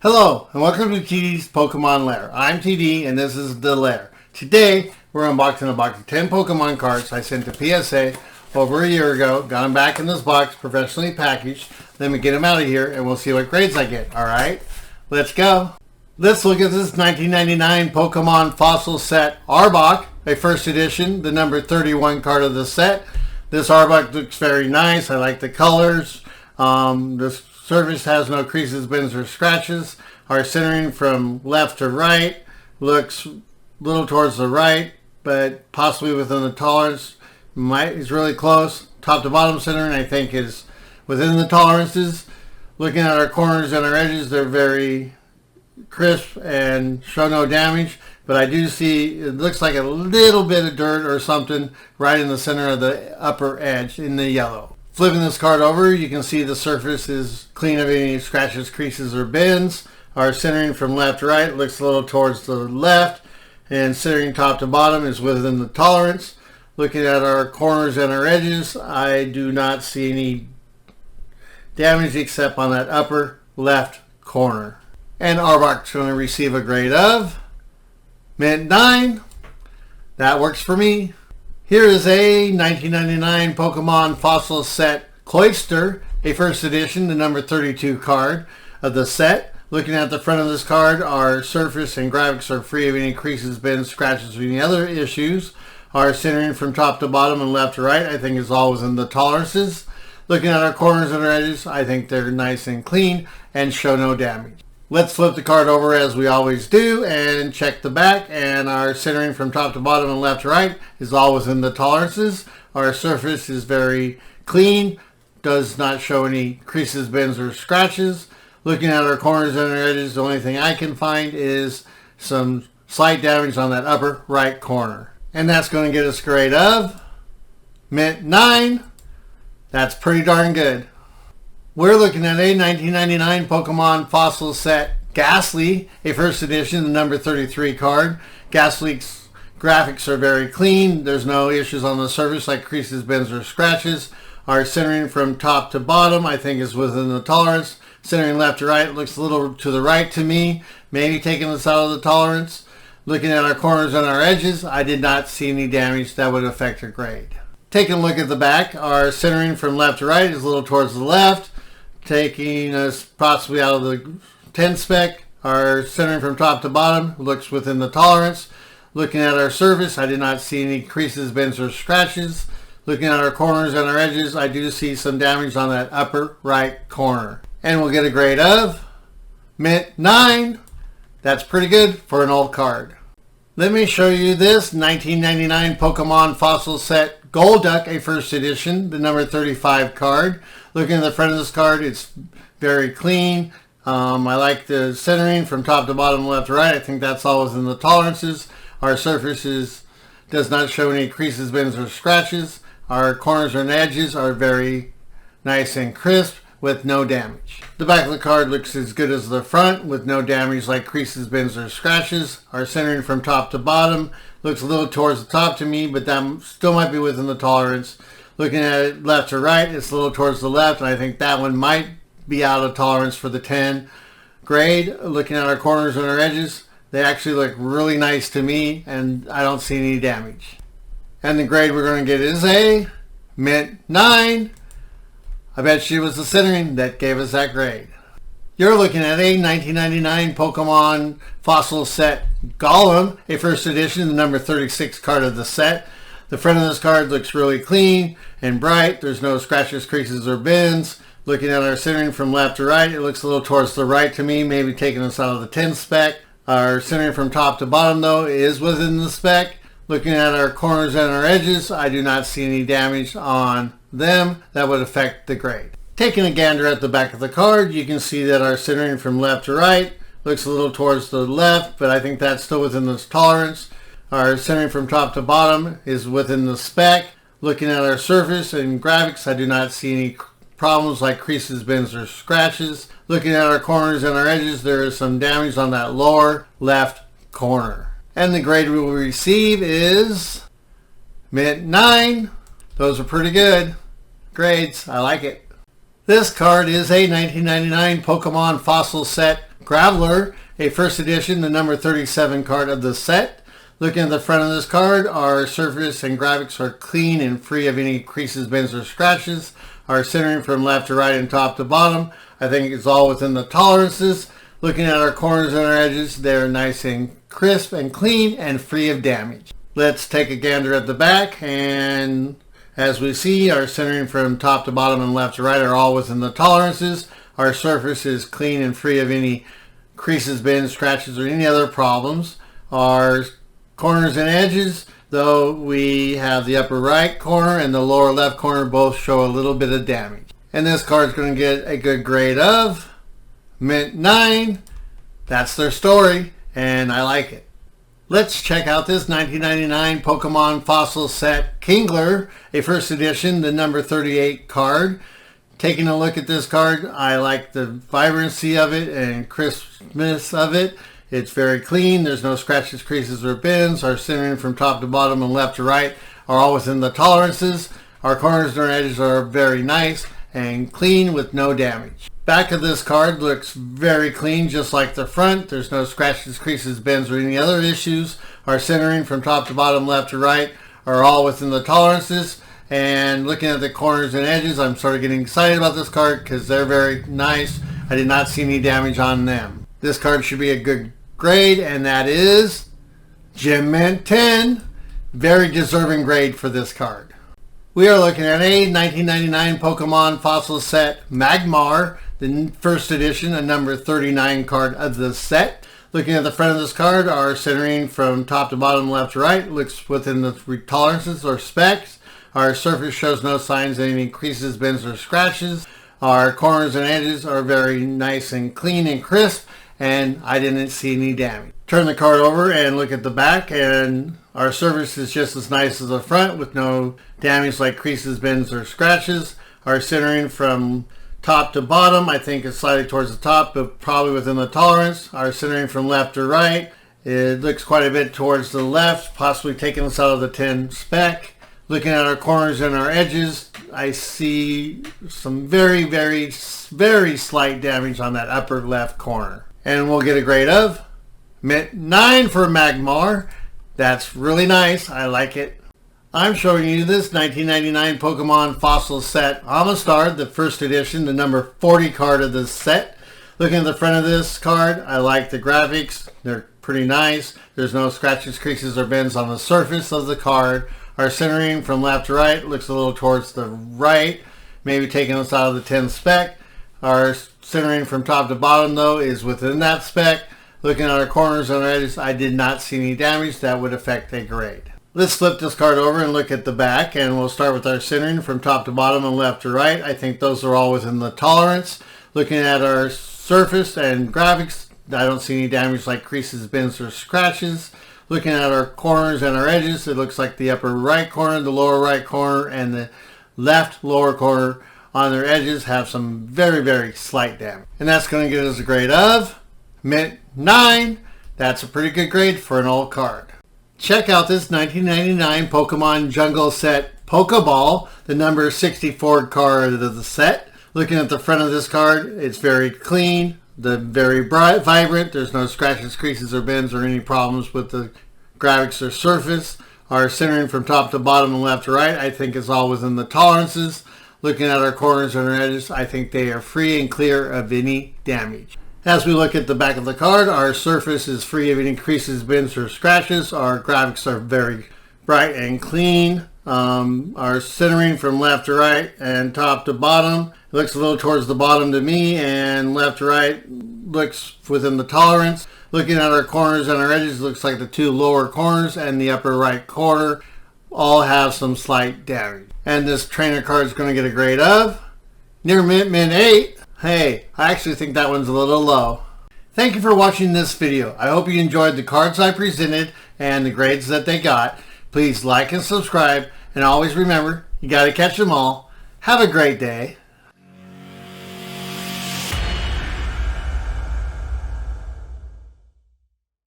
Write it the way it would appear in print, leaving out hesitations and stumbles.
Hello and welcome to TD's Pokemon Lair. I'm TD and this is the Lair. Today we're unboxing a box of 10 Pokemon cards I sent to PSA over a year ago. Got them back in this box, professionally packaged. Let me get them out of here and we'll see what grades I get. Alright, let's go. Let's look at this 1999 Pokemon Fossil Set Arbok, a first edition, the number 31 card of the set. This Arbok looks very nice. I like the colors. This surface has no creases, bends, or scratches. Our centering from left to right looks a little towards the right, but possibly within the tolerance. Is really close. Top to bottom centering, I think, is within the tolerances. Looking at our corners and our edges, they're very crisp and show no damage. But I do see, it looks like a little bit of dirt or something right in the center of the upper edge in the yellow. Flipping this card over, you can see the surface is clean of any scratches, creases, or bends. Our centering from left to right looks a little towards the left, and centering top to bottom is within the tolerance. Looking at our corners and our edges, I do not see any damage except on that upper left corner. And Arbok's going to receive a grade of Mint 9. That works for me. Here is a 1999 Pokemon Fossil Set Cloyster, a first edition, the number 32 card of the set. Looking at the front of this card, our surface and graphics are free of any creases, bends, scratches, or any other issues. Our centering from top to bottom and left to right, I think, is all within the tolerances. Looking at our corners and our edges, I think they're nice and clean and show no damage. Let's flip the card over as we always do and check the back, and our centering from top to bottom and left to right is all within the tolerances. Our surface is very clean, does not show any creases, bends, or scratches. Looking at our corners and our edges, the only thing I can find is some slight damage on that upper right corner. And that's going to get us a grade of Mint 9. That's pretty darn good. We're looking at a 1999 Pokemon Fossil Set Gastly, a first edition, the number 33 card. Gastly's graphics are very clean. There's no issues on the surface like creases, bends, or scratches. Our centering from top to bottom, I think, is within the tolerance. Centering left to right looks a little to the right to me, maybe taking this out of the tolerance. Looking at our corners and our edges, I did not see any damage that would affect a grade. Taking a look at the back, our centering from left to right is a little towards the left, taking us possibly out of the 10 spec. Our centering from top to bottom looks within the tolerance. Looking at our surface, I did not see any creases, bends, or scratches. Looking at our corners and our edges, I do see some damage on that upper right corner. And we'll get a grade of Mint 9. That's pretty good for an old card. Let me show you this 1999 Pokemon Fossil Set Golduck, a first edition, the number 35 card. Looking at the front of this card, it's very clean. I like the centering from top to bottom, left to right. I think that's all within the tolerances. Our surface does not show any creases, bends, or scratches. Our corners and edges are very nice and crisp with no damage. The back of the card looks as good as the front with no damage like creases, bends, or scratches. Our centering from top to bottom looks a little towards the top to me, but that still might be within the tolerance. Looking at it left to right, it's a little towards the left, and I think that one might be out of tolerance for the 10 grade. Looking at our corners and our edges, they actually look really nice to me, and I don't see any damage. And the grade we're going to get is a Mint 9. I bet you it was the centering that gave us that grade. You're looking at a 1999 Pokemon Fossil Set Golem, a first edition, the number 36 card of the set. The front of this card looks really clean and bright. There's no scratches, creases, or bends. Looking at our centering from left to right, it looks a little towards the right to me, maybe taking us out of the 10 spec. Our centering from top to bottom, though, is within the spec. Looking at our corners and our edges, I do not see any damage on them that would affect the grade. Taking a gander at the back of the card, you can see that our centering from left to right looks a little towards the left, but I think that's still within this tolerance. Our centering from top to bottom is within the spec. Looking at our surface and graphics, I do not see any problems like creases, bends, or scratches. Looking at our corners and our edges, there is some damage on that lower left corner. And the grade we will receive is Mint 9. Those are pretty good grades. I like it. This card is a 1999 Pokemon Fossil Set Graveler, a first edition, the number 37 card of the set. Looking at the front of this card, our surface and graphics are clean and free of any creases, bends, or scratches. Our centering from left to right and top to bottom, I think it's all within the tolerances. Looking at our corners and our edges, they're nice and crisp and clean and free of damage. Let's take a gander at the back, and as we see, our centering from top to bottom and left to right are all within the tolerances. Our surface is clean and free of any creases, bends, scratches, or any other problems. Our corners and edges, though, we have the upper right corner and the lower left corner both show a little bit of damage. And this card is going to get a good grade of Mint 9. That's their story, and I like it. Let's check out this 1999 Pokemon Fossil Set Kingler, a first edition, the number 38 card. Taking a look at this card, I like the vibrancy of it and crispness of it. It's very clean. There's no scratches, creases, or bends. Our centering from top to bottom and left to right are all within the tolerances. Our corners and our edges are very nice and clean with no damage. Back of this card looks very clean, just like the front. There's no scratches, creases, bends, or any other issues. Our centering from top to bottom, left to right are all within the tolerances. And looking at the corners and edges, I'm sort of getting excited about this card because they're very nice. I did not see any damage on them. This card should be a good grade, and that is Gem Mint 10. Very deserving grade for this card. We are looking at a 1999 Pokemon Fossil Set Magmar, the first edition, a number 39 card of the set. Looking at the front of this card, our centering from top to bottom, left to right, looks within the tolerances or specs. Our surface shows no signs of any creases, bends, or scratches. Our corners and edges are very nice and clean and crisp, and I didn't see any damage. Turn the card over and look at the back, and our surface is just as nice as the front with no damage like creases, bends, or scratches. Our centering from top to bottom, I think, is slightly towards the top, but probably within the tolerance. Our centering from left to right, it looks quite a bit towards the left, possibly taking us out of the 10 spec. Looking at our corners and our edges, I see some very, very, very slight damage on that upper left corner. And we'll get a grade of Mint 9 for Magmar. That's really nice. I like it. I'm showing you this 1999 Pokemon Fossil Set Amistar, the first edition, the number 40 card of the set. Looking at the front of this card, I like the graphics. They're pretty nice. There's no scratches, creases, or bends on the surface of the card. Our centering from left to right looks a little towards the right, maybe taking us out of the 10 spec. Our centering from top to bottom, though, is within that spec. Looking at our corners and our edges, I did not see any damage that would affect a grade. Let's flip this card over and look at the back, and we'll start with our centering from top to bottom and left to right. I think those are all within the tolerance. Looking at our surface and graphics, I don't see any damage like creases, bends, or scratches. Looking at our corners and our edges, it looks like the upper right corner, the lower right corner, and the left lower corner on their edges have some very, very slight damage. And that's going to give us a grade of Mint 9. That's a pretty good grade for an old card. Check out this 1999 Pokemon Jungle Set Pokeball, the number 64 card of the set. Looking at the front of this card, it's very clean, very bright, vibrant. There's no scratches, creases, or bends, or any problems with the graphics or surface. Our centering from top to bottom and left to right, I think, is all within the tolerances. Looking at our corners and our edges, I think they are free and clear of any damage. As we look at the back of the card, our surface is free of any creases, bends, or scratches. Our graphics are very bright and clean. Our centering from left to right and top to bottom, it looks a little towards the bottom to me, and left to right looks within the tolerance. Looking at our corners and our edges, it looks like the two lower corners and the upper right corner all have some slight damage. And this trainer card is going to get a grade of near Mint 8. Hey, I actually think that one's a little low. Thank you for watching this video. I hope you enjoyed the cards I presented and the grades that they got. Please like and subscribe, and always remember, you got to catch them all. Have a great day.